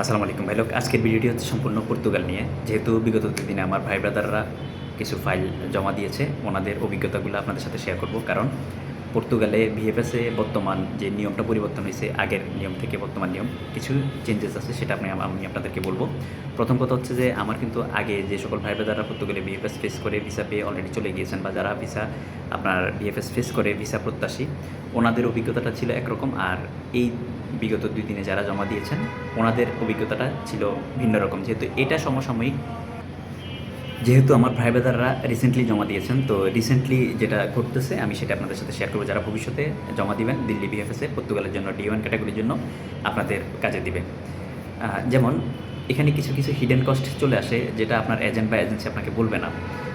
আসসালামু আলাইকুম ভাই লোক। আজকের ভিডিওটি হচ্ছে সম্পূর্ণ পর্তুগাল নিয়ে। যেহেতু বিগত দিনে আমার ভাই ব্রাদাররা কিছু ফাইল জমা দিয়েছে, ওনাদের অভিজ্ঞতাগুলো আপনাদের সাথে শেয়ার করব। কারণ পর্তুগালে ভিএফএসে বর্তমান যে নিয়মটা পরিবর্তন হয়েছে, আগের নিয়ম থেকে বর্তমান নিয়ম কিছু চেঞ্জেস আছে, সেটা আমি আপনাদেরকে বলবো। প্রথম কথা হচ্ছে যে আমার কিন্তু আগে যে সকল ভাই ব্রাদাররা পর্তুগালে ভিএফএস ফেস করে ভিসা পেয়ে অলরেডি চলে গিয়েছেন, বা যারা আপনার ভিএফএস ফেস করে ভিসা প্রত্যাশী, ওনাদের অভিজ্ঞতাটা ছিল একরকম। আর এই বিগত 2 দিনে যারা জমা দিয়েছেন, ওনাদের অভিজ্ঞতাটা ছিল ভিন্ন রকম। এটা সমসাময়িক, যেহেতু আমার ভাই ব্রাদাররা রিসেন্টলি জমা দিয়েছেন, তো রিসেন্টলি যেটা ঘটতেছে আমি সেটা আপনাদের সাথে শেয়ার করবো। যারা ভবিষ্যতে জমা দিবেন দিল্লি বিএফএসে পর্তুগালের জন্য D1 ক্যাটাগরির জন্য, আপনাদের কাজে দিবে। যেমন এখানে কিছু কিছু হিডেন কস্ট চলে আসে, যেটা আপনার এজেন্ট বা এজেন্সি আপনাকে বলবে না।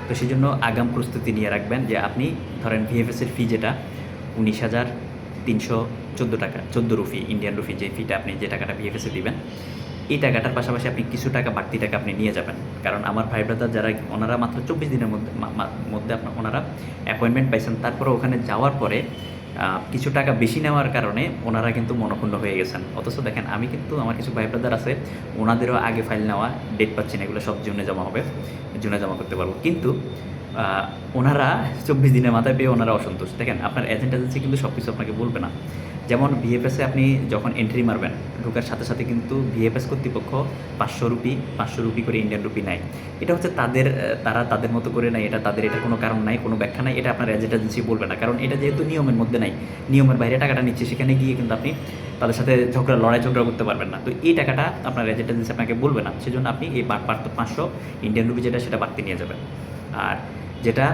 তো সেই জন্য আগাম প্রস্তুতি নিয়ে রাখবেন যে আপনি ধরেন ভিএফএসের ফি যেটা 19,314 টাকা, 14 রুপি, ইন্ডিয়ান রুপি, যে ফিটা আপনি যে টাকাটা ভিএফএসে দিবেন, এই টাকাটার পাশাপাশি আপনি কিছু টাকা বাড়তি টাকা আপনি নিয়ে যাবেন। কারণ আমার ভাই ব্রাদার যারা, ওনারা মাত্র 24 দিনের মধ্যে ওনারা অ্যাপয়েন্টমেন্ট পাইছেন, তারপরে ওখানে যাওয়ার পরে কিছু টাকা বেশি নেওয়ার কারণে ওনারা কিন্তু মনক্ষুণ্ণ হয়ে গেছেন। অথচ দেখেন, আমি কিন্তু আমার কিছু ভাই ব্রাদার আছে, ওনাদেরও আগে ফাইল নেওয়া, ডেট পাচ্ছি না, এগুলো সব জুনে জমা হবে, জুনে জমা করতে পারবো। কিন্তু ওনারা 24 দিনের মাথায় পেয়ে ওনারা অসন্তুষ্ট। দেখেন, আপনার এজেন্সি কিন্তু সব কিছু আপনাকে বলবে না। যেমন ভিএফএসে আপনি যখন এন্ট্রি মারবেন, ঢোকার সাথে সাথে কিন্তু ভিএফএস কর্তৃপক্ষ 500 রুপি করে ইন্ডিয়ান রুপি নেয়। এটা হচ্ছে তারা তাদের মতো করে নেয়, এটা কোনো কারণ নাই, কোনো ব্যাখ্যা নাই। এটা আপনার এজেন্সি বলবে না, কারণ এটা যেহেতু নিয়মের মধ্যে নাই, নিয়মের বাইরে টাকাটা নিচ্ছে, সেখানে গিয়ে কিন্তু আপনি তাদের সাথে লড়াই ঝগড়া করতে পারবেন না। তো এই টাকাটা আপনার এজেন্সি আপনাকে বলবে না, সেজন্য আপনি এই 500 ইন্ডিয়ান রুপি সেটা বাড়তি নিয়ে যাবেন। আর যেটা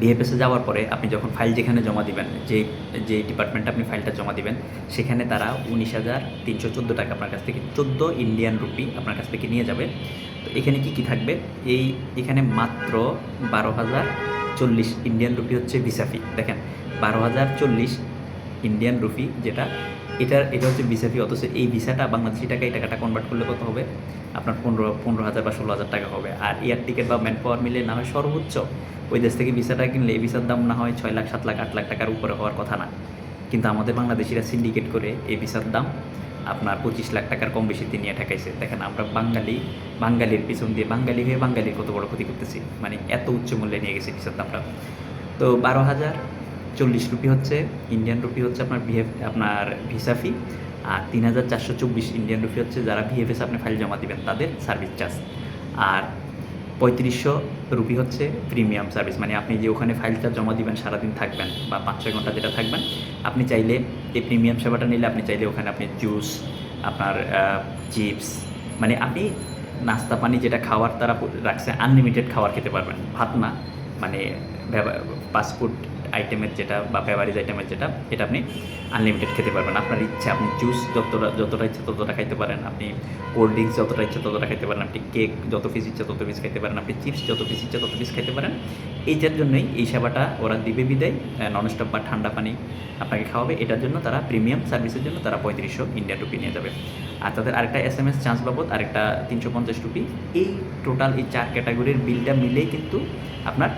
বিএফএসে যাওয়ার পরে আপনি যখন ফাইল যেখানে জমা দিবেন, যে ডিপার্টমেন্টে আপনি ফাইলটা জমা দিবেন, সেখানে তারা 19,314 টাকা আপনার কাছ থেকে, 14 ইন্ডিয়ান রুপি আপনার কাছ থেকে নিয়ে যাবে। তো এখানে কি থাকবে, এখানে মাত্র 12,040 ইন্ডিয়ান রুপি হচ্ছে ভিসা ফি। দেখেন, 12,040 ইন্ডিয়ান রুপি, এটা হচ্ছে ভিসা ফি। অথচ এই ভিসাটা বাংলাদেশি টাকা, এই টাকাটা কনভার্ট করলে কত হবে আপনার? 15,000 বা 16,000 টাকা হবে। আর এয়ার টিকিট বা ম্যান পাওয়ার মিলে না হয় সর্বোচ্চ ওই দেশ থেকে ভিসাটা কিনলে এই ভিসার দাম না হয় 6 লাখ, 7 লাখ, 8 লাখ টাকার উপরে হওয়ার কথা না। কিন্তু আমাদের বাংলাদেশিরা সিন্ডিকেট করে এই ভিসার দাম আপনার 25 লাখ টাকার কম বেশিতে নিয়ে ঠেকাইছে। দেখেন, আমরা বাঙালির পিছন দিয়ে, বাঙালি হয়ে বাঙালির কত বড় ক্ষতি করতেছি, মানে এত উচ্চ মূল্যে নিয়ে গেছে ভিসার দামটা। তো 12,040 রুপি হচ্ছে ইন্ডিয়ান রুপি হচ্ছে আপনার ভিসা ফি। আর 3,424 ইন্ডিয়ান রুপি হচ্ছে যারা ভিএফএস আপনি ফাইল জমা দিবেন তাদের সার্ভিস চার্জ। আর 3500 রুপি হচ্ছে প্রিমিয়াম সার্ভিস, মানে আপনি যে ওখানে ফাইলটা জমা দিবেন, সারাদিন থাকবেন বা 5-6 ঘন্টা যেটা থাকবেন, আপনি চাইলে এই প্রিমিয়াম সেবাটা নিলে আপনি চাইলে ওখানে আপনি জুস, আপনার চিপস, মানে আপনি নাস্তা পানি যেটা খাওয়ার তারা রাখছে, আনলিমিটেড খাবার খেতে পারবেন। ভাত না, মানে ফাস্টফুড আইটেমের যেটা বা বেভারেজ আইটেমের যেটা, এটা আপনি আনলিমিটেড খেতে পারবেন। আপনার ইচ্ছা, আপনি জুস যতটা ইচ্ছা ততটা খাইতে পারেন, আপনি কোল্ড ড্রিঙ্কস যতটা ইচ্ছা ততটা খাইতে পারেন, আপনি কেক যত পিস ইচ্ছা তত পিস খাইতে পারেন, আপনি চিপস যত পিস ইচ্ছা তত পিস খাইতে পারেন। এইটার জন্যই এই সেবাটা ওরা দিবে বিদায়, ননস্টপ বা ঠান্ডা পানি আপনাকে খাওয়াবে। এটার জন্য তারা প্রিমিয়াম সার্ভিসের জন্য তারা 3500 ইন্ডিয়ান রুপি নিয়ে যাবে। আর তাদের আরেকটা SMS চার্জ বাবদ আরেকটা 350 রুপি। এই টোটাল এই 4 ক্যাটাগরির বিলটা মিলেই কিন্তু আপনার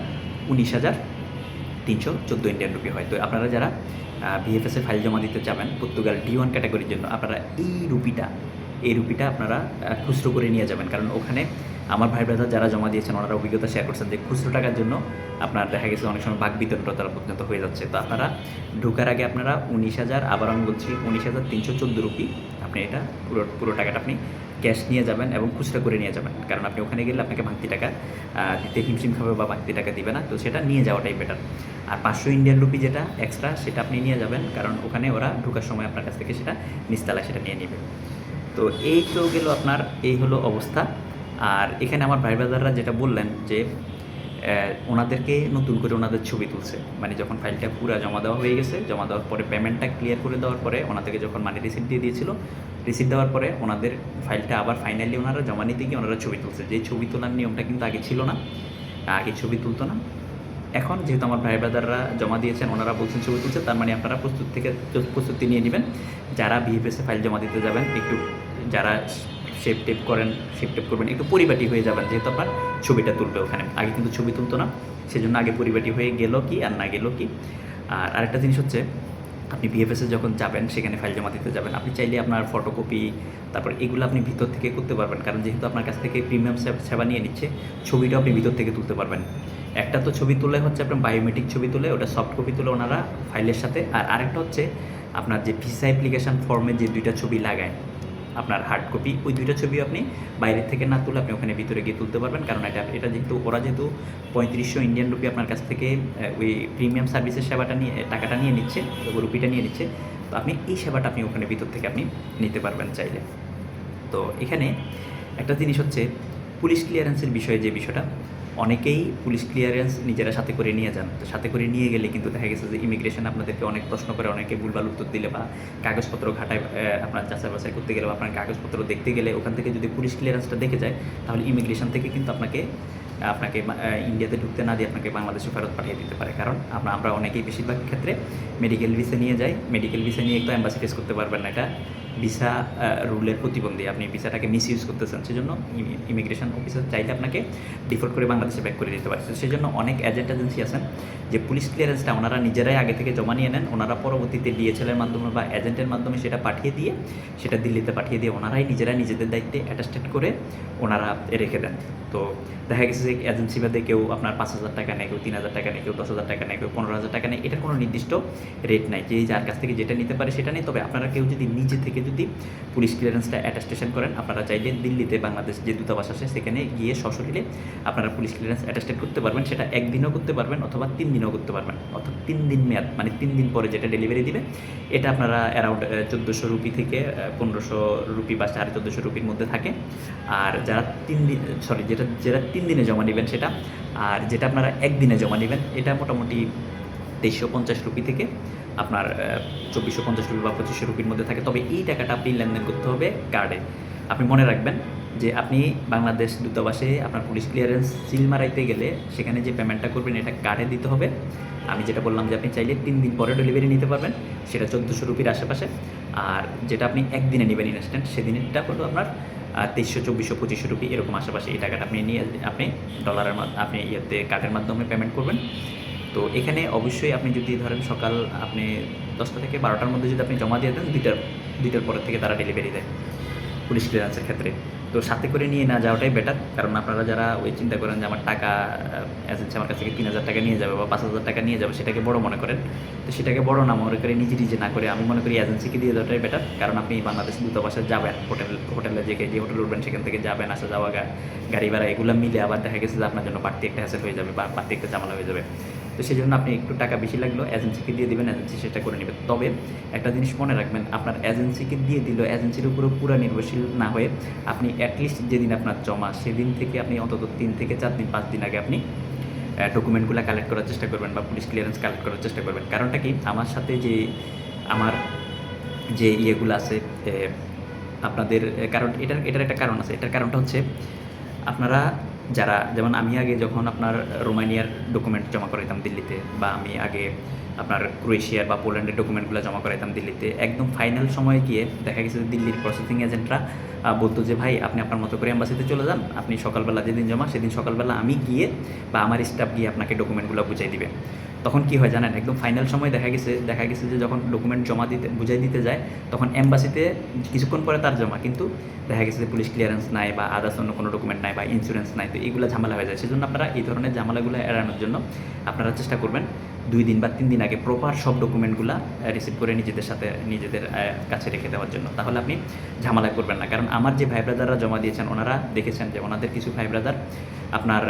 19,314 ইন্ডিয়ান রুপি হয়। তো আপনারা যারা ভিএফএসে ফাইল জমা দিতে যাবেন পর্তুগাল D1 ক্যাটাগরির জন্য, আপনারা এই রুপিটা আপনারা খুচরো করে নিয়ে যাবেন। কারণ ওখানে আমার ভাই ব্রাদার যারা জমা দিয়েছেন, ওনারা অভিজ্ঞতা শেয়ার করছেন যে খুচরো টাকার জন্য আপনার দেখা গেছে অনেক সময় বাকবিতণ্ডতা পর্যন্ত হয়ে যাচ্ছে। তো আপনারা ঢোকার আগে আপনারা 19,000, আবার আমি বলছি 19,314 রুপি, আপনি এটা পুরো টাকাটা আপনি ক্যাশ নিয়ে যাবেন এবং খুচরা করে নিয়ে যাবেন। কারণ আপনি ওখানে গেলে আপনাকে ভাঙতি টাকা দিতে হিমশিম খাবে বা ভাঙতি টাকা দিবে না, তো সেটা নিয়ে যাওয়াটাই বেটার। আর 500 ইন্ডিয়ান রুপি যেটা এক্সট্রা, সেটা আপনি নিয়ে যাবেন, কারণ ওখানে ওরা ঢোকার সময় আপনার কাছ থেকে সেটা নিস্তালায় সেটা নিয়ে নেবে। তো এই তো গেল আপনার, এই হলো অবস্থা। আর এখানে আমার ভাই ব্রাদাররা যেটা বললেন যে ওনাদেরকে নতুন করে ওনাদের ছবি তুলছে, মানে যখন ফাইলটা পুরো জমা দেওয়া হয়ে গেছে, জমা দেওয়ার পরে পেমেন্টটা ক্লিয়ার করে দেওয়ার পরে ওনাদেরকে যখন মানি রিসিপ্ট দিয়ে দিয়েছিল, রিসিপ্ট দেওয়ার পরে ওনাদের ফাইলটা আবার ফাইনালি ওনারা জমা নিতে গিয়ে ওনারা ছবি তুলছে। যে ছবি তোলার নিয়মটা কিন্তু আগে ছিল না, আগে ছবি তুলতো না। এখন যেহেতু আমার ভাই ব্রাদাররা জমা দিয়েছেন, ওনারা বলছেন ছবি তুলছে, তার মানে আপনারা প্রস্তুতি নিয়ে নেবেন। যারা ভিএফএসে ফাইল জমা দিতে যাবেন, একটু যারা শেপ টেপ করবেন, একটু পরিপাটি হয়ে যাবেন, যেহেতু আপনার ছবিটা তুলবে ওখানে। আগে কিন্তু ছবি তুলতো না, সেজন্য আগে পরিপাটি হয়ে গেল কি আর না গেল কি। আর আরেকটা জিনিস হচ্ছে, আপনি বিএফএসে যখন যাবেন সেখানে ফাইল জমা দিতে যাবেন, আপনি চাইলে আপনার ফটোকপি তারপর এগুলো আপনি ভিতর থেকে করতে পারবেন, কারণ যেহেতু আপনার কাছ থেকে প্রিমিয়াম সেবা নিয়ে নিচ্ছে, ছবিটাও আপনি ভিতর থেকে তুলতে পারবেন। একটা তো ছবি তুলে হচ্ছে আপনার বায়োমেট্রিক ছবি তুলে, ওটা সফট কপি তুলে ওনারা ফাইলের সাথে, আর আরেকটা হচ্ছে আপনার যে ভিসা অ্যাপ্লিকেশান ফর্মে যে 2টা ছবি লাগায় আপনার হার্ড কপি, ওই 2টা ছবিও আপনি বাইরের থেকে না তুলে আপনি ওখানে ভিতরে গিয়ে তুলতে পারবেন, কারণ এটা যেহেতু ওরা যেহেতু 3500 ইন্ডিয়ান রুপি আপনার কাছ থেকে ওই প্রিমিয়াম সার্ভিসের সেবাটা নিয়ে টাকাটা নিয়ে নিচ্ছে, রুপিটা নিয়ে নিচ্ছে, তো আপনি এই সেবাটা আপনি ওখানে ভিতর থেকে আপনি নিতে পারবেন চাইলে। তো এখানে একটা জিনিস হচ্ছে পুলিশ ক্লিয়ারেন্সের বিষয়ে, যে বিষয়টা অনেকেই পুলিশ ক্লিয়ারেন্স নিজেরা সাথে করে নিয়ে যান, তো সাথে করে নিয়ে গেলে কিন্তু দেখা গেছে যে ইমিগ্রেশন আপনাদেরকে অনেক প্রশ্ন করে, অনেকে ভুলভাল উত্তর দিলে বা কাগজপত্র ঘাটায় আপনার যাচাই বাছাই করতে গেলে বা আপনার কাগজপত্র দেখতে গেলে ওখান থেকে যদি পুলিশ ক্লিয়ারেন্সটা দেখে যায়, তাহলে ইমিগ্রেশন থেকে কিন্তু আপনাকে ইন্ডিয়াতে ঢুকতে না দিয়ে আপনাকে বাংলাদেশে ফেরত পাঠিয়ে দিতে পারে, কারণ আমরা অনেকেই বেশিরভাগ ক্ষেত্রে মেডিকেল ভিসা নিয়ে যাই, মেডিকেল ভিসা নিয়ে একটু অ্যাম্বাসি ফেস করতে পারবেন না, এটা ভিসা রুলের প্রতিবন্ধী, আপনি ভিসাটাকে মিস ইউজ করতেছেন, সেজন্য ইমিগ্রেশন অফিসার চাইলে আপনাকে ডিফল্ট করে বাংলাদেশে ব্যাক করে দিতে পারে। সেজন্য অনেক এজেন্সি আছেন যে পুলিশ ক্লিয়ারেন্সটা ওনারা নিজেরাই আগে থেকে জমা নিয়ে নেন, ওনারা পরবর্তীতে ডিএচএলের মাধ্যমে বা এজেন্টের মাধ্যমে সেটা পাঠিয়ে দিয়ে, সেটা দিল্লিতে পাঠিয়ে দিয়ে ওনারাই নিজেদের দায়িত্বে অ্যাটাস্টেড করে ওনারা রেখে দেন। তো দেখা গেছে যে এজেন্সি বাদে কেউ আপনার 5,000 টাকা নেয়, কেউ 3,000 টাকা নেয়, কেউ 10,000 টাকা নেয়, কেউ 15,000 টাকা নেয়, এটার কোনো নির্দিষ্ট রেট নাই, যে যার কাছ থেকে যেটা নিতে পারে সেটা নেই। তবে আপনারা কেউ যদি নিজে থেকে যদি পুলিশ ক্লিয়ারেন্সটা অ্যাটাস্টেশন করেন, আপনারা চাইলে দিল্লিতে বাংলাদেশ যে দূতাবাস আছে সেখানে গিয়ে সশরীরে আপনারা পুলিশ ক্লিয়ারেন্স অ্যাটাস্টেড করতে পারবেন, সেটা 1 দিনও করতে পারবেন অথবা 3 দিনও করতে পারবেন, অর্থাৎ 3 দিন মেয়াদ, মানে 3 দিন পরে যেটা ডেলিভারি দিবে এটা আপনারা অ্যারাউন্ড 1400 রুপি থেকে 1500 রুপি বা 1450 রুপির মধ্যে থাকে। আর যারা 3 দিনে জমা নেবেন সেটা, আর যেটা আপনারা 1 দিনে জমা নেবেন এটা মোটামুটি 2350 রুপি থেকে আপনার 2450 রুপি বা 2500 রুপির মধ্যে থাকে। তবে এই টাকাটা আপনি লেনদেন করতে হবে কার্ডে। আপনি মনে রাখবেন যে আপনি বাংলাদেশ দূতাবাসে আপনার পুলিশ ক্লিয়ারেন্স সিল মারাইতে গেলে সেখানে যে পেমেন্টটা করবেন এটা কার্ডে দিতে হবে। আমি যেটা বললাম যে আপনি চাইলে 3 দিন পরে ডেলিভারি নিতে পারবেন, সেটা 1400 রুপির আশেপাশে। আর যেটা আপনি 1 দিনে নেবেন ইনস্ট্যান্ট, সেদিনটা হলো আপনার 2300, 2400, 2500 রুপি এরকম আশেপাশে। এই টাকাটা আপনি নিয়ে আপনি ডলারের আপনি কার্ডের মাধ্যমে পেমেন্ট করবেন। তো এখানে অবশ্যই আপনি যদি ধরেন সকাল আপনি 10টা থেকে 12টার মধ্যে যদি আপনি জমা দিয়ে দেন, 2টার পরের থেকে তারা ডেলিভারি দেয় পুলিশ ক্লিয়ারেন্সের ক্ষেত্রে। তো সাথে করে নিয়ে না যাওয়াটাই বেটার, কারণ আপনারা যারা ওই চিন্তা করেন যে আমার টাকা এজেন্সি আমার কাছ থেকে 3,000 টাকা নিয়ে যাবে বা 5,000 টাকা নিয়ে যাবে, সেটাকে বড় মনে করেন। তো সেটাকে বড় না মনে করে নিজে না করে আমি মনে করি এজেন্সিকে দিয়ে দেওয়াটাই বেটার, কারণ আপনি বাংলাদেশ দূতাবাসে যাবেন, হোটেলে যে হোটেল উঠবেন সেখান থেকে যাবেন, আসা যাওয়া গাড়ি ভাড়া এগুলো মিলে আবার দেখা গেছে যে আপনার জন্য বাড়তি একটা হ্যাসেল হয়ে যাবে বা বাড়তি একটা ঝামেলা হয়ে যাবে। তো সেই জন্য আপনি একটু টাকা বেশি লাগলেও এজেন্সিকে দিয়ে দেবেন, এজেন্সি সেটা করে নেবে। তবে একটা জিনিস মনে রাখবেন, আপনার এজেন্সিকে দিয়ে দিলেও এজেন্সির উপরে পুরো নির্ভরশীল না হয়ে আপনি অ্যাটলিস্ট যেদিন আপনার জমা সেদিন থেকে আপনি অন্তত 3 থেকে 4 দিন 5 দিন আগে আপনি ডকুমেন্টগুলো কালেক্ট করার চেষ্টা করবেন বা পুলিশ ক্লিয়ারেন্স কালেক্ট করার চেষ্টা করবেন। কারণটা কি, আমার সাথে আমার যে ইয়েগুলো আছে আপনাদের, কারণ এটার একটা কারণ আছে। এটার কারণটা হচ্ছে আপনারা যারা, যেমন আমি আগে যখন আপনার রোমানিয়ার ডকুমেন্ট জমা করাইতাম দিল্লিতে, বা আমি আগে আপনার ক্রোয়েশিয়ার বা পোল্যান্ডের ডকুমেন্টগুলো জমা করাইতাম দিল্লিতে, একদম ফাইনাল সময়ে গিয়ে দেখা গেছে যে দিল্লির প্রসেসিং এজেন্টরা বলতো যে ভাই আপনি আপনার মতো করে এম্বাসিতে চলে যান, আপনি সকালবেলা যেদিন জমা সেদিন সকালবেলা আমি গিয়ে বা আমার স্টাফ গিয়ে আপনাকে ডকুমেন্টগুলো বুঝাই দিবে। তখন কী হয় জানেন, একদম ফাইনাল সময় দেখা গেছে যে যখন ডকুমেন্ট বুঝাই দিতে যায়, তখন এম্বাসিতে কিছুক্ষণ পরে তার জমা, কিন্তু দেখা গেছে যে পুলিশ ক্লিয়ারেন্স নাই বা আদার্স অন্য কোনো ডকুমেন্ট নাই বা ইন্স্যুরেন্স নাই, তো এইগুলো ঝামেলা হয়ে যায়। সেজন্য আপনারা এই ধরনের ঝামেলাগুলো এড়ানোর জন্য আপনারা চেষ্টা করবেন 2 দিন বা 3 দিন আগে প্রপার সব ডকুমেন্টগুলো রিসিভ করে নিজেদের কাছে রেখে দেওয়ার জন্য। তাহলে আপনি ঝামেলা করবেন না। কারণ আমার যে ভাই ব্রাদাররা জমা দিয়েছেন, ওনারা দেখেছেন যে ওনাদের কিছু ভাই ব্রাদার আপনার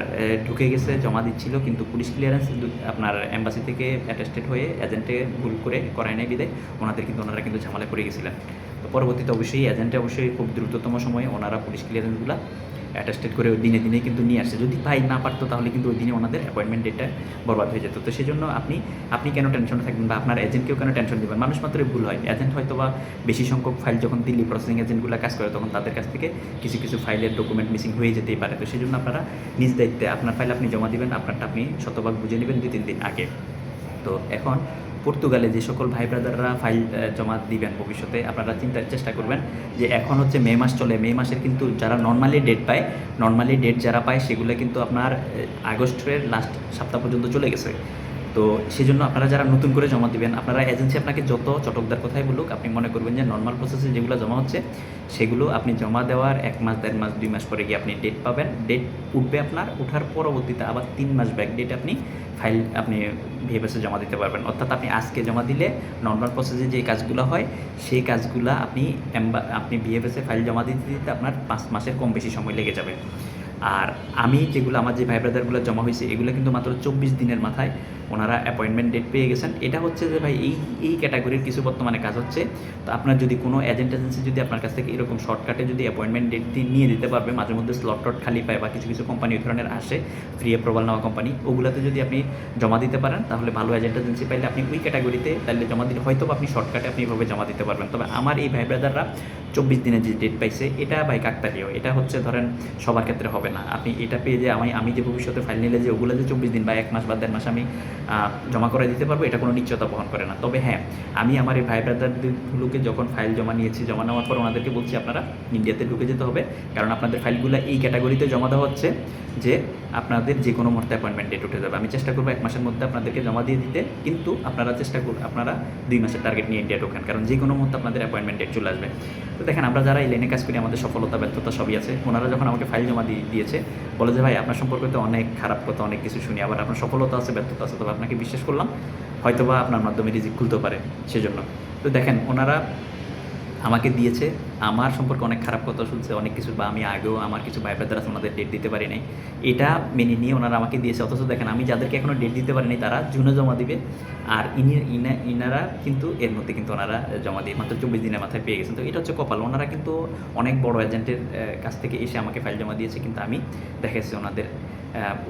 ঢুকে গেছে, জমা দিচ্ছিল, কিন্তু পুলিশ ক্লিয়ারেন্স আপনার এম্বাসি থেকে অ্যাটেস্টেড হয়ে এজেন্টে ভুল করে করায় নাই বিদায় ওনারা কিন্তু ঝামেলা করে গেছিলেন। তো পরবর্তীতে অবশ্যই খুব দ্রুততম সময়ে ওনারা পুলিশ ক্লিয়ারেন্সগুলো অ্যাটেস্টেড করে দিনে কিন্তু নিয়ে আসছে। যদি ভাই না পারতো তাহলে কিন্তু ওই দিনে ওনাদের অ্যাপয়েন্টমেন্ট ডেটটা বরবাদ হয়ে যেত। তো সেই জন্য আপনি কেন টেনশনে থাকবেন বা আপনার এজেন্টকেও কেন টেনশন দেবেন? মানুষ মাত্রই ভুল হয়। এজেন্ট হয়তো বা বেশি সংখ্যক ফাইল যখন দিল্লি প্রসেসিং এজেন্টগুলো কাজ করে, তখন তাদের কাছ থেকে কিছু ফাইলের ডকুমেন্ট মিসিং হয়ে যেতেই পারে। তো সেই জন্য আপনারা নিজ দায়িত্বে আপনার ফাইল আপনি জমা দিবেন, আপনারটা আপনি শতভাগ বুঝে নেবেন 2-3 দিন আগে। তো এখন পর্তুগালে যে সকল ভাই ব্রাদাররা ফাইল জমা দিবেন ভবিষ্যতে, আপনারা চেষ্টা করবেন যে এখন হচ্ছে মে মাস চলে, মে মাসের কিন্তু যারা নর্মালি ডেট যারা পায় সেগুলো কিন্তু আপনার আগস্টের লাস্ট সপ্তাহ পর্যন্ত চলে গেছে। তো সেজন্য আপনারা যারা নতুন করে জমা দিবেন, আপনারা এজেন্সি আপনাকে যত চটকদার কথাই বলুক, আপনি মনে করবেন যে নর্মাল প্রসেসে যেগুলো জমা হচ্ছে সেগুলো আপনি জমা দেওয়ার 1 মাস 1.5 মাস 2 মাস পরে গিয়ে আপনি ডেট পাবেন। ডেট উঠবে আপনার, ওঠার পরবর্তীতে আবার 3 মাস ব্যাক ডেট আপনি ফাইল আপনি ভিএফএসে জমা দিতে পারবেন। অর্থাৎ আপনি আজকে জমা দিলে নর্মাল প্রসেসে যে কাজগুলো হয় সেই কাজগুলো আপনি ভিএফএসে ফাইল জমা দিতে দিতে আপনার 5 মাসের কম বেশি সময় লেগে যাবে। আর আমি যেগুলো আমার যে ভাই ব্রাদারগুলো জমা হয়েছে এগুলো কিন্তু মাত্র 24 দিনের মাথায় ওনারা অ্যাপয়েন্টমেন্ট ডেট পেয়ে গেছেন। এটা হচ্ছে যে ভাই এই ক্যাটাগরির কিছু বর্তমানে কাজ হচ্ছে। তো আপনার যদি কোনো এজেন্সি যদি আপনার কাছ থেকে এরকম শর্টকাটে যদি অ্যাপয়েন্টমেন্ট ডেট নিয়ে দিতে পারবে, মাঝে মধ্যে স্লট টট খালি পায় বা কিছু কোম্পানি ওই ধরনের আসে ফ্রি অ্যাপ্রুভাল নেওয়া কোম্পানি, ওগুলোতে যদি আপনি জমা দিতে পারেন তাহলে ভালো এজেন্সি পাইলে আপনি ওই ক্যাটাগরিতে তাহলে জমা দিলে হয়তো আপনি শর্টকাটে আপনি এভাবে জমা দিতে পারবেন। তবে আমার এই ভাই ব্রাদাররা 24 দিনের যে ডেট পাইছে এটা ভাই কাকতালীয়, এটা হচ্ছে ধরেন সবার ক্ষেত্রে হবে না। আপনি এটা পেয়ে যে আমি যে ভবিষ্যতে ফাইল নিলে যে ওগুলো যে 24 দিন বা 1 মাস বা 1.5 মাস আমি জমা করে দিতে পারবো এটা কোনো নিশ্চয়তা বহন করে না। তবে হ্যাঁ, আমি আমার এই ভাই ব্রাদারগুলোকে যখন ফাইল জমা নিয়েছি, জমা নেওয়ার পর ওনাদেরকে বলছি আপনারা ইন্ডিয়াতে ঢুকে যেতে হবে, কারণ আপনাদের ফাইলগুলো এই ক্যাটাগরিতে জমা দেওয়া হচ্ছে যে আপনাদের যে কোনো মুহূর্তে অ্যাপয়েন্টমেন্ট ডেট উঠে যাবে। আমি চেষ্টা করবো 1 মাসের মধ্যে আপনাদেরকে জমা দিয়ে দিতে, কিন্তু আপনারা আপনারা 2 মাসের টার্গেট নিয়ে ইন্ডিয়া ঢোকেন, কারণ যে কোনো মুহূর্তে আপনাদের অ্যাপয়েন্টমেন্ট ডেট চলে আসবে। তো দেখেন, আমরা যারা এই লাইনে কাজ করি আমাদের সফলতা ব্যর্থতা সবই আছে। ওনারা যখন আমাকে ফাইল জমা দিয়েছে বলে যে ভাই আপনার সম্পর্কে তো অনেক খারাপ কথা অনেক কিছু শুনি, আবার আপনার সফলতা আছে ব্যর্থতা আছে, তবে আপনাকে বিশ্বাস করলাম হয়তোবা আপনার মাধ্যমে রিজিক খুলতে পারে সেজন্য। তো দেখেন, ওনারা আমাকে দিয়েছে, আমার সম্পর্কে অনেক খারাপ কথা শুনছে অনেক কিছু, বা আমি আগেও আমার কিছু ভাই ব্রাদার আছে ওনাদের ডেট দিতে পারি নাই, এটা মেনে নিয়ে ওনারা আমাকে দিয়েছে। অথচ দেখেন, আমি যাদেরকে এখনও ডেট দিতে পারি নাই তারা জুনে জমা দিবে, আর ইনারা কিন্তু এর মধ্যে কিন্তু ওনারা জমা দিয়ে মাত্র 24 দিনের মাথায় পেয়ে গেছেন। তো এটা হচ্ছে কপাল। ওনারা কিন্তু অনেক বড় এজেন্টের কাছ থেকে এসে আমাকে ফাইল জমা দিয়েছে, কিন্তু আমি দেখেছি ওনাদের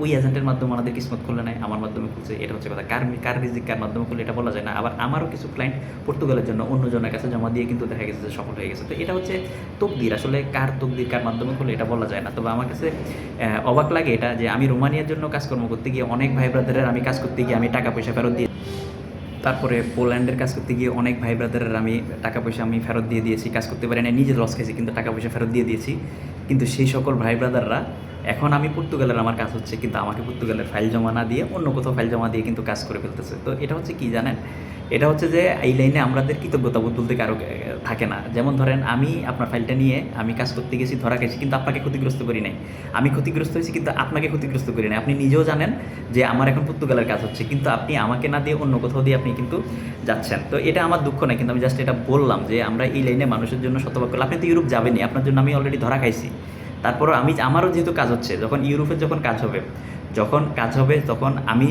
ওই এজেন্টের মাধ্যমে ওনাদের কিসমত খুলে নেয়, আমার মাধ্যমে খুলছে। এটা হচ্ছে কথা। কার রিজিক কার মাধ্যমে খুলে এটা বলা যায় না। আবার আমারও কিছু ক্লায়েন্ট পর্তুগালের জন্য অন্যজনের কাছে জমা দিয়ে কিন্তু দেখা গেছে যে সফল হয়ে গেছে। তো এটা হচ্ছে তকদির, আসলে কার তকদির কার মাধ্যমে খুলে এটা বলা যায় না। তবে আমার কাছে অবাক লাগে এটা যে আমি রোমানিয়ার জন্য কাজকর্ম করতে গিয়ে অনেক ভাই ব্রাদারের আমি কাজ করতে গিয়ে আমি টাকা পয়সা ফেরত দিয়ে, তারপরে পোল্যান্ডের কাজ করতে গিয়ে অনেক ভাই ব্রাদারের আমি টাকা পয়সা আমি ফেরত দিয়ে দিয়েছি, কাজ করতে পারি না, নিজে লস খেয়েছি, কিন্তু টাকা পয়সা ফেরত দিয়ে দিয়েছি। কিন্তু সেই সকল ভাই ব্রাদাররা এখন আমি পর্তুগালের আমার কাজ হচ্ছে, কিন্তু আমাকে পর্তুগালের ফাইল জমা না দিয়ে অন্য কোথাও ফাইল জমা দিয়ে কিন্তু কাজ করে ফেলতেছে। তো এটা হচ্ছে কি জানেন, এটা হচ্ছে যে এই লাইনে আমাদের কৃতজ্ঞতাবোধ বলতে কারো থাকে না। যেমন ধরেন, আমি আপনার ফাইলটা নিয়ে আমি কাজ করতে গেছি, ধরা গেছি, কিন্তু আপনাকে ক্ষতিগ্রস্ত করি নাই। আমি ক্ষতিগ্রস্ত হয়েছি কিন্তু আপনাকে ক্ষতিগ্রস্ত করি নাই। আপনি নিজেও জানেন যে আমার এখন পর্তুগালের কাজ হচ্ছে, কিন্তু আপনি আমাকে না দিয়ে অন্য কোথাও দিয়ে আপনি কিন্তু যাচ্ছেন। তো এটা আমার দুঃখ নাই, কিন্তু আমি জাস্ট এটা বললাম যে আমরা এই লাইনে মানুষের জন্য শতভাগ করলে, আপনি তো ইউরোপ যাবেনই, আপনার জন্য আমি অলরেডি ধরা খাইছি। তারপরও আমারও যেহেতু কাজ হচ্ছে, যখন ইউরোপের যখন কাজ হবে তখন আমি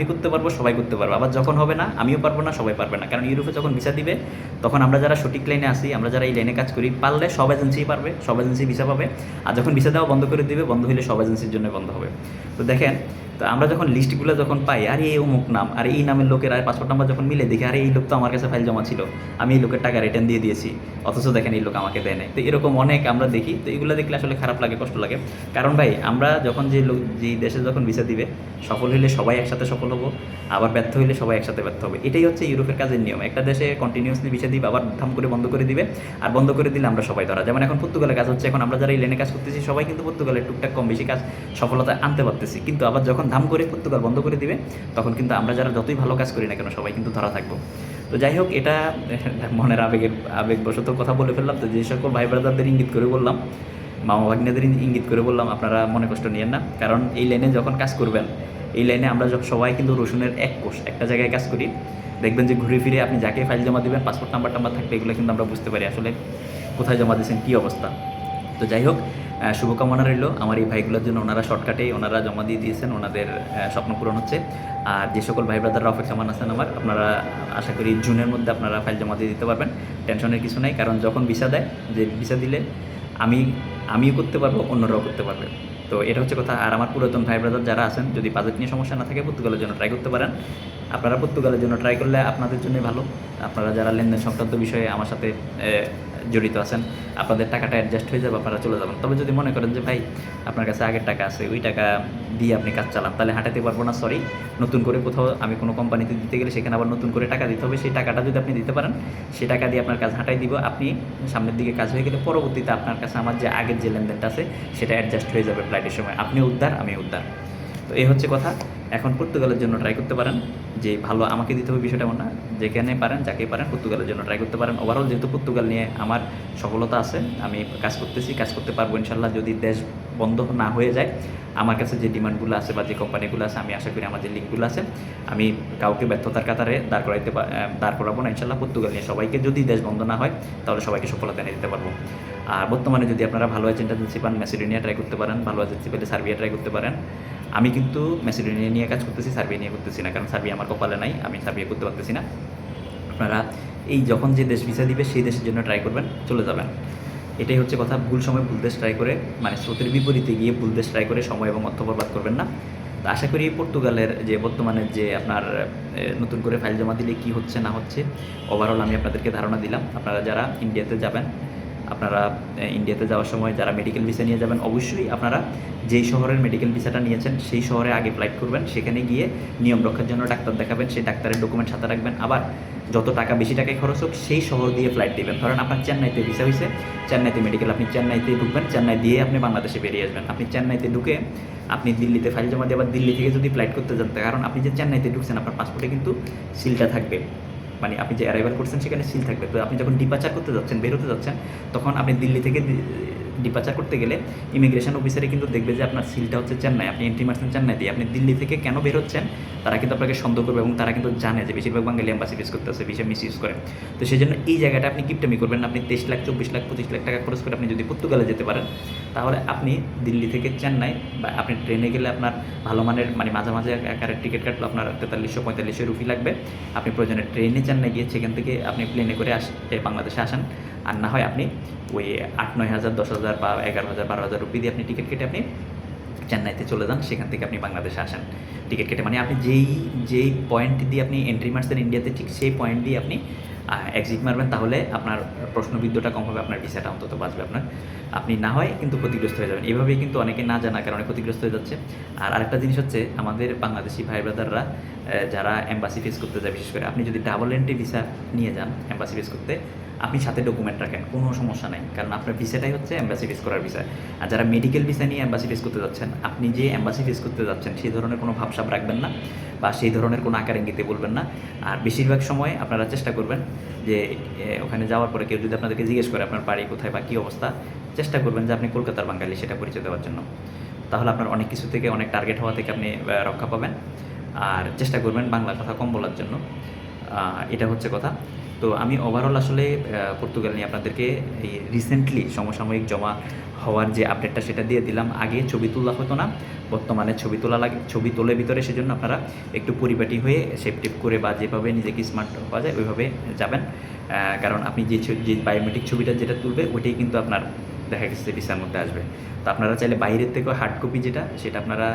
করতে পারবো, সবাই করতে পারবো। আবার যখন হবে না, আমিও পারবো না, সবাই পারবে না। কারণ ইউরোপে যখন ভিসা দিবে তখন আমরা যারা সঠিক লাইনে আসি, আমরা যারা এই লাইনে কাজ করি, পারলে সব এজেন্সিই পারবে, সব এজেন্সি ভিসা পাবে। আর যখন ভিসা দেওয়া বন্ধ করে দিবে, বন্ধ হলে সব এজেন্সির জন্য বন্ধ হবে। তো দেখেন, তো আমরা যখন লিস্টগুলো যখন পাই, আরে এই অমুক নাম, আর এই নামের লোকের আর পাসপোর্ট নাম্বার যখন মিলে দেখি, আরে এই লোক তো আমার কাছে ফাইল জমা ছিল, আমি এই লোকের টাকা রিটার্ন দিয়ে দিয়েছি, অথচ দেখেন এই লোক আমাকে দেয় নাই। তো এরকম অনেক আমরা দেখি। তো এগুলো দেখলে আসলে খারাপ লাগে, কষ্ট লাগে। কারণ ভাই, আমরা যখন যে দেশে যখন ভিসা দিবে, সফল হইলে সবাই একসাথে সফল হবো, আবার ব্যর্থ হইলে সবাই একসাথে ব্যর্থ হবে। এটাই হচ্ছে ইউরোপের কাজের নিয়ম। একটা দেশে কন্টিনিউয়াসলি ভিসা দিবে, আবার ধাম করে বন্ধ করে দিবে, আর বন্ধ করে দিলে আমরা সবাই ধরা। যেমন এখন পর্তুগালের কাজ হচ্ছে, এখন আমরা যারা এই লেনে কাজ করতেছি সবাই কিন্তু পর্তুগালের টুকটাক কম বেশি কাজ সফলতা আনতে পারতেছি, কিন্তু আবার যখন ধাম করে পর্তুগাল বন্ধ করে দিবে, তখন কিন্তু আমরা যারা যতই ভালো কাজ করি না কেন সবাই কিন্তু ধরা থাকবো। তো যাই হোক, এটা মনের আবেগবশত কথা বলে ফেললাম। তো যে সকল ভাই ব্রাদারদের ইঙ্গিত করে বললাম, মামা ভাগ্নেদের ইঙ্গিত করে বললাম, আপনারা মনে কষ্ট নিয়েন না। কারণ এই লাইনে যখন কাজ করবেন, এই লাইনে আমরা সবাই কিন্তু রসুনের এক কোষ একটা জায়গায় কাজ করি। দেখবেন যে ঘুরে ফিরে আপনি যাকে ফাইল জমা দেবেন, পাসপোর্ট নাম্বার থাকবে, এগুলো কিন্তু আমরা বুঝতে পারি আসলে কোথায় জমা দিয়েছেন, কী অবস্থা। তো যাই হোক, শুভকামনা রইল আমার এই ভাইগুলোর জন্য। ওনারা শর্টকাটেই ওনারা জমা দিয়ে দিয়েছেন, ওনাদের স্বপ্ন পূরণ হচ্ছে। আর যে সকল ভাই ব্রাদাররা অপেক্ষমান আছেন আমার, আপনারা আশা করি জুনের মধ্যে আপনারা ফাইল জমা দিয়ে দিতে পারবেন। টেনশনের কিছু নাই, কারণ যখন ভিসা দেয়, যে ভিসা দিলে আমিও করতে পারবো, অন্যরাও করতে পারবে। তো এটা হচ্ছে কথা। আর আমার পুরাতন ভাই ব্রাদার যারা আছেন, যদি বাজেট নিয়ে সমস্যা না থাকে, পর্তুগালের জন্য ট্রাই করতে পারেন। আপনারা পর্তুগালের জন্য ট্রাই করলে আপনাদের জন্যই ভালো। আপনারা যারা লেনদেন সংক্রান্ত বিষয়ে আমার সাথে জড়িত আছেন, আপনাদের টাকাটা অ্যাডজাস্ট হয়ে যাবে, আপনারা চলে যাবেন। তবে যদি মনে করেন যে ভাই আপনার কাছে আগের টাকা আছে, ওই টাকা দিয়ে আপনি কাজ চালান, তাহলে হাঁটাতে পারবো না, সরি, নতুন করে কোথাও আমি কোনো কোম্পানিতে দিতে গেলে সেখানে আবার নতুন করে টাকা দিতে হবে। সেই টাকাটা যদি আপনি দিতে পারেন, সেই টাকা দিয়ে আপনার কাজ হাঁটাই দিব, আপনি সামনের দিকে কাজ হয়ে গেলে পরবর্তীতে আপনার কাছে আমার যে আগের যে লেনদেনটা আছে সেটা অ্যাডজাস্ট হয়ে যাবে ফ্লাইটের সময়। আপনিও উদ্ধার, আমি উদ্ধার। তো এই হচ্ছে কথা। এখন পর্তুগালের জন্য ট্রাই করতে পারেন, যে ভালো আমাকে দিতে হবে বিষয়টা এমন না, যেখানে পারেন যাকে পারেন পর্তুগালের জন্য ট্রাই করতে পারেন। ওভারঅল যেহেতু পর্তুগাল নিয়ে আমার সফলতা আছে, আমি কাজ করতেছি, কাজ করতে পারবো ইনশাল্লাহ। যদি দেশ বন্ধ না হয়ে যায়, আমার কাছে যে ডিমান্ডগুলো আছে বা যে কোম্পানিগুলো আছে, আমি আশা করি আমার যে লিঙ্কগুলো আছে, আমি কাউকে ব্যর্থতার কাতারে দাঁড় করাবো না ইনশাল্লাহ। পর্তুগাল নিয়ে সবাইকে, যদি দেশ বন্ধ না হয়, তাহলে সবাইকে সফলতা এনে দিতে পারবো। আর বর্তমানে যদি আপনারা ভালো এজেন্সি পান, ম্যাসিডোনিয়া ট্রাই করতে পারেন, ভালো এজেন্সি পেলে সার্বিয়া ট্রাই করতে পারেন। আমি কিন্তু ম্যাসিডোনিয়া নিয়ে কাজ করতেছি, সার্বিয়া নিয়ে করতেছি না, কারণ সার্বিয়া আমার কপালে নাই, আমি সার্বিয়া করতে পারতেছি না। আপনারা এই যখন যে দেশ ভিসা দিবে সেই দেশের জন্য ট্রাই করবেন, চলে যাবেন। এটাই হচ্ছে কথা। ভুল সময় ভুল দেশ ট্রাই করে, মানে স্রোতের বিপরীতে গিয়ে ভুল দেশ ট্রাই করে সময় এবং অর্থ বরবাদ করবেন না। তো আশা করি পর্তুগালের যে বর্তমানে যে আপনার নতুন করে ফাইল জমা দিলে কি হচ্ছে না হচ্ছে, ওভারঅল আমি আপনাদেরকে ধারণা দিলাম। আপনারা যারা ইন্ডিয়াতে যাবেন, আপনারা ইন্ডিয়াতে যাওয়ার সময় যারা মেডিকেল ভিসা নিয়ে যাবেন, অবশ্যই আপনারা যেই শহরের মেডিকেল ভিসাটা নিয়েছেন সেই শহরে আগে ফ্লাইট করবেন, সেখানে গিয়ে নিয়ম রক্ষার জন্য ডাক্তার দেখাবেন, সেই ডাক্তারের ডকুমেন্ট সাথে রাখবেন। আবার যত টাকা বেশি টাকায় খরচ হোক সেই শহর দিয়ে ফ্লাইট দিবেন। ধরেন আপনার চেন্নাইতে ভিসা হয়েছে, চেন্নাইতে মেডিকেল, আপনি চেন্নাইতে ঢুকবেন, চেন্নাই দিয়ে আপনি বাংলাদেশে বেরিয়ে আসবেন। আপনি চেন্নাইতে ঢুকে আপনি দিল্লিতে ফাইল জমা দিয়ে আবার দিল্লি থেকে যদি ফ্লাইট করতে যান, কারণ আপনি যে চেন্নাইতে ঢুকছেন আপনার পাসপোর্টে কিন্তু সিলটা থাকবে, মানে আপনি যে অ্যারাইভাল করছেন সেখানে সিল থাকবে। তো আপনি যখন ডিপাচার করতে যাচ্ছেন, বেরোতে যাচ্ছেন, তখন আপনি দিল্লি থেকে ডিপাচার করতে গেলে ইমিগ্রেশন অফিসারে কিন্তু দেখবে যে আপনার সিলটা হচ্ছে চেন্নাই, আপনি এন্ট্রি মারছেন চেন্নাই দিয়ে। আপনি দিল্লি থেকে কেন বের হচ্ছেন তারা কিন্তু আপনাকে সন্দেহ করবে, এবং তারা কিন্তু জানে যে বেশিরভাগ বাঙালি এম্বাসি ফেস করতে আছে, ভিসা মিস ইউজ করে। তো সেই জন্য এই জায়গাটা আপনি কিপটামি করবেন না। আপনি 23 লাখ 24 লাখ 25 লাখ টাকা খরচ করে আপনি যদি পর্তুগালে যেতে পারেন, তাহলে আপনি দিল্লি থেকে চেন্নাই, বা আপনি ট্রেনে গেলে আপনার ভালো মানের, মানে মাঝে মাঝে আকারের টিকিট কাটলে আপনার 4300-4500 রুপি লাগবে। আপনি প্রয়োজনে ট্রেনে চেন্নাই গিয়ে সেখান থেকে আপনি প্লেনে করে বাংলাদেশে আসেন। আর না হয় আপনি ওই 8-9 হাজার 10 হাজার বা 11,000 12,000 রুপি দিয়ে আপনি টিকিট কেটে আপনি চেন্নাইতে চলে যান, সেখান থেকে আপনি বাংলাদেশে আসেন টিকিট কেটে। মানে আপনি যেই পয়েন্ট দিয়ে আপনি এন্ট্রি মারছেন ইন্ডিয়াতে, ঠিক সেই পয়েন্ট দিয়ে আপনি এক্সিট মারবেন, তাহলে আপনার প্রশ্নবিদ্ধটা কম হবে, আপনার ভিসাটা অন্তত বাঁচবে আপনার। আপনি না হয় কিন্তু ক্ষতিগ্রস্ত হয়ে যাবেন। এভাবেই কিন্তু অনেকে না জানার কারণে ক্ষতিগ্রস্ত হয়ে যাচ্ছে। আর আরেকটা জিনিস হচ্ছে, আমাদের বাংলাদেশি ভাই ব্রাদাররা যারা এম্বাসি ফেস করতে যায়, বিশেষ করে আপনি যদি ডাবল এন্ট্রি ভিসা নিয়ে যান এম্বাসি ফেস করতে, আপনি সাথে ডকুমেন্ট রাখেন, কোনো সমস্যা নাই, কারণ আপনার ভিসাটাই হচ্ছে এম্বাসি ফেস করার ভিসা। আর যারা মেডিকেল ভিসা নিয়ে এম্বাসি ফেস করতে যাচ্ছেন, আপনি যে এম্বাসি ফেস করতে যাচ্ছেন সেই ধরনের কোনো ভাবসাব রাখবেন না, বা সেই ধরনের কোনো আকার ইঙ্গিতে বলবেন না। আর বেশিরভাগ সময় আপনারা চেষ্টা করবেন যে ওখানে যাওয়ার পরে কেউ যদি আপনাদেরকে জিজ্ঞেস করে আপনার বাড়ি কোথায় বা কী অবস্থা, চেষ্টা করবেন যে আপনি কলকাতার বাঙালি সেটা পরিচয় দেওয়ার জন্য। তাহলে আপনার অনেক কিছু থেকে, অনেক টার্গেট হওয়া থেকে আপনি রক্ষা পাবেন। আর চেষ্টা করবেন বাংলা কথা কম বলার জন্য, এটা হচ্ছে কথা। তো আমি ওভারঅল আসলে পর্তুগাল নিয়ে আপনাদেরকে এই রিসেন্টলি সমসাময়িক জমা হওয়ার যে আপডেটটা সেটা দিয়ে দিলাম। আগে ছবি তোলা হতো না, বর্তমানে ছবি তোলা লাগে, ছবি তোলে ভিতরে। সেজন্য আপনারা একটু পরিপাটি হয়ে শেপ টেপ করে বা যেভাবে নিজেকে স্মার্ট হওয়া যায় ওইভাবে যাবেন। কারণ আপনি যে বায়োমেট্রিক ছবিটা যেটা তুলবে ওইটাই কিন্তু আপনার দেখা গেছে ভিসার মধ্যে আসবে। তো আপনারা চাইলে বাইরের থেকেও হার্ড কপি সেটা আপনারা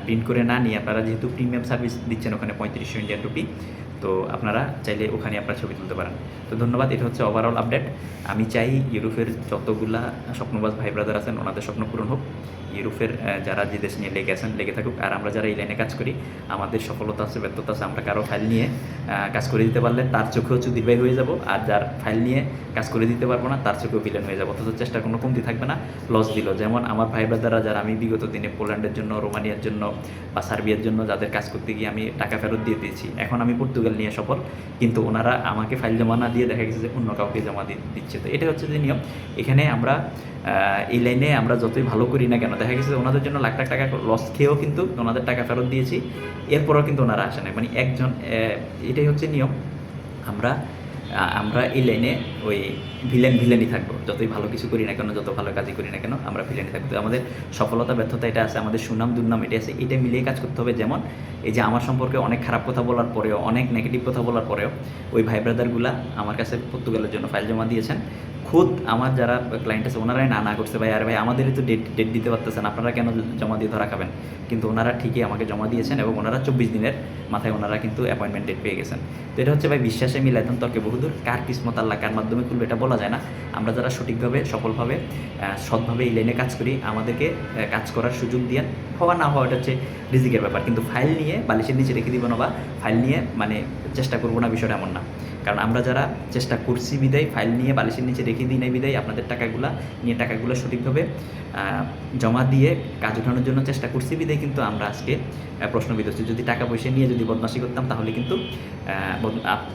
প্রিন্ট করে না নিয়ে, আপনারা যেহেতু প্রিমিয়াম সার্ভিস দিচ্ছেন ওখানে 3500 ইন্ডিয়ান রুপি, তো আপনারা চাইলে ওখানে আপনার ছবি তুলতে পারেন। তো ধন্যবাদ। এটা হচ্ছে ওভারঅল আপডেট। আমি চাই ইউরোপের যতগুলা স্বপ্নবাজ ভাই ব্রাদার আছেন ওনাদের স্বপ্ন পূরণ হোক। ইউরোপের যারা যে দেশ নিয়ে লেগে থাকুক। আর আমরা যারা এই লাইনে কাজ করি, আমাদের সফলতা আছে, ব্যর্থতা আছে। আমরা কারো ফাইল নিয়ে কাজ করে দিতে পারলে তার চোখেও চুদির হয়ে যাব, আর যার ফাইল নিয়ে কাজ করে দিতে পারবো না তার চোখেও ভিলেন হয়ে যাবো। অথচ চেষ্টার কোনো কমতি থাকবে না, লস দিল। যেমন আমার ভাই ব্রাদাররা যারা আমি বিগত দিনে পোল্যান্ডের জন্য, রোমানিয়ার জন্য বা সার্বিয়ার জন্য যাদের কাজ করতে গিয়ে আমি টাকা ফেরত দিয়ে দিয়েছি, এখন আমি পর্তুগাল নিয়ে সফল, কিন্তু ওনারা আমাকে ফাইল জমা না দিয়ে দেখা গেছে যে অন্য কাউকে জমা দিচ্ছে। তো এটা হচ্ছে যে নিয়ম। এখানে আমরা এই লাইনে আমরা যতই ভালো করি না কেন, দেখা গেছে ওনাদের জন্য লাখ লাখ টাকা লস খেয়েও কিন্তু ওনাদের টাকা ফেরত দিয়েছি, এরপরও কিন্তু ওনারা আসে না। মানে একজন, এটাই হচ্ছে নিয়ম। আমরা এই লাইনে ওই ভিলেনই থাকবো, যতই ভালো কিছু করি না কেন, যত ভালো কাজই করি না কেন, আমরা ভিলেনই থাকবো। তো আমাদের সফলতা ব্যর্থতা এটা আছে, আমাদের সুনাম দুর্নাম এটা আছে, এটা মিলিয়ে কাজ করতে হবে। যেমন এই যে আমার সম্পর্কে অনেক খারাপ কথা বলার পরেও, অনেক নেগেটিভ কথা বলার পরেও ওই ভাই ব্রাদারগুলা আমার কাছে পর্তুগালের জন্য ফাইল জমা দিয়েছেন। খুদ আমার যারা ক্লায়েন্ট আছে ওনারাই না করছে, ভাই আরে ভাই আমাদেরই তো ডেট দিতে পারতেছেন, আপনারা কেন জমা দিয়ে ধরা খাবেন? কিন্তু ওনারা ঠিকই আমাকে জমা দিয়েছেন, এবং ওনারা 24 দিনের মাথায় ওনারা কিন্তু অ্যাপয়েন্টমেন্ট ডেট পেয়ে গেছেন। তো এটা হচ্ছে ভাই বিশ্বাসে মিলাইতাম তর্কে বহুদূর। কার কিসমত আল্লাহ কার মাধ্যমে খুলবে এটা বলা যায় না। আমরা যারা সঠিকভাবে, সফলভাবে, সৎভাবে এই লাইনে কাজ করি, আমাদেরকে কাজ করার সুযোগ দিয়ে হওয়া না হওয়া এটা হচ্ছে রিজিকের ব্যাপার। কিন্তু ফাইল নিয়ে বালিশের নিচে রেখে দিব না, বা ফাইল নিয়ে মানে চেষ্টা করবো না, বিষয়টা এমন না। কারণ আমরা যারা চেষ্টা করছি বিদায় ফাইল নিয়ে বালিশের নিচে রেখে দিই নাই বিদায় আপনাদের টাকাগুলো সঠিকভাবে জমা দিয়ে কাজ ওঠানোর জন্য চেষ্টা করছি বিদায় কিন্তু আমরা আজকে প্রশ্নবিদ হচ্ছি। যদি টাকা পয়সা নিয়ে যদি বদমাশি করতাম তাহলে কিন্তু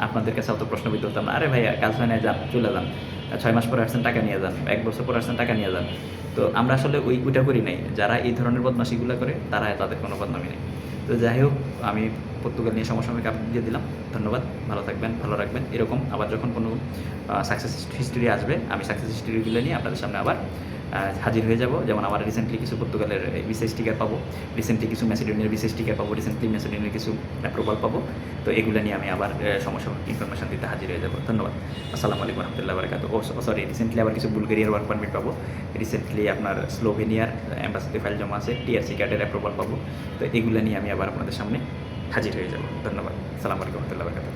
আপনাদের কাছে অত প্রশ্নবিদ হতাম না। আরে ভাই কাজ হয় না, যান চলে যান, 6 মাস পরে আসছেন টাকা নিয়ে যান, 1 বছর পরে আসছেন টাকা নিয়ে যান। তো আমরা আসলে ওইটা করি নাই। যারা এই ধরনের বদমাশিগুলো করে তাদের কোনো বদনামি নেই। তো যাই হোক, আমি পর্তুগাল নিয়ে সমসাময়িক আপডেট দিয়ে দিলাম। ধন্যবাদ, ভালো থাকবেন, ভালো রাখবেন। এরকম আবার যখন কোনো সাকসেস হিস্ট্রি আসবে, আমি সাকসেস হিস্ট্রিগুলো নিয়ে আপনাদের সামনে আবার হাজির হয়ে যাব। যেমন আমার রিসেন্টলি কিছু পর্তুগালের ভিসা স্টিকার পাবো, রিসেন্টলি কিছু ম্যাসিডোনিয়ার ভিসা স্টিকার পাবো, রিসেন্টলি ম্যাসিডোনিয়ার কিছু অ্যাপ্রুভাল পাবো। তো এগুলো নিয়ে আমি আবার সমসাময়িক ইনফরমেশন দিতে হাজির হয়ে যাব। ধন্যবাদ, আসসালামু আলাইকুম রহমতুল্লাহ বারাকাতু। সরি, রিসেন্টলি আবার কিছু বুলগেরিয়ার ওয়ার্ক পারমিট পাবো, রিসেন্টলি আপনার স্লোভেনিয়ার অ্যাম্বাসিতে ফাইল জমা আছে, টিআরসি কার্ডের অ্যাপ্রুভাল পাবো। তো এগুলো নিয়ে আমি আবার আপনাদের সামনে হাজির হয়ে যাব। ধন্যবাদ, আসসালামু আলাইকুম রহমতুল্লাহ বারাকাতু।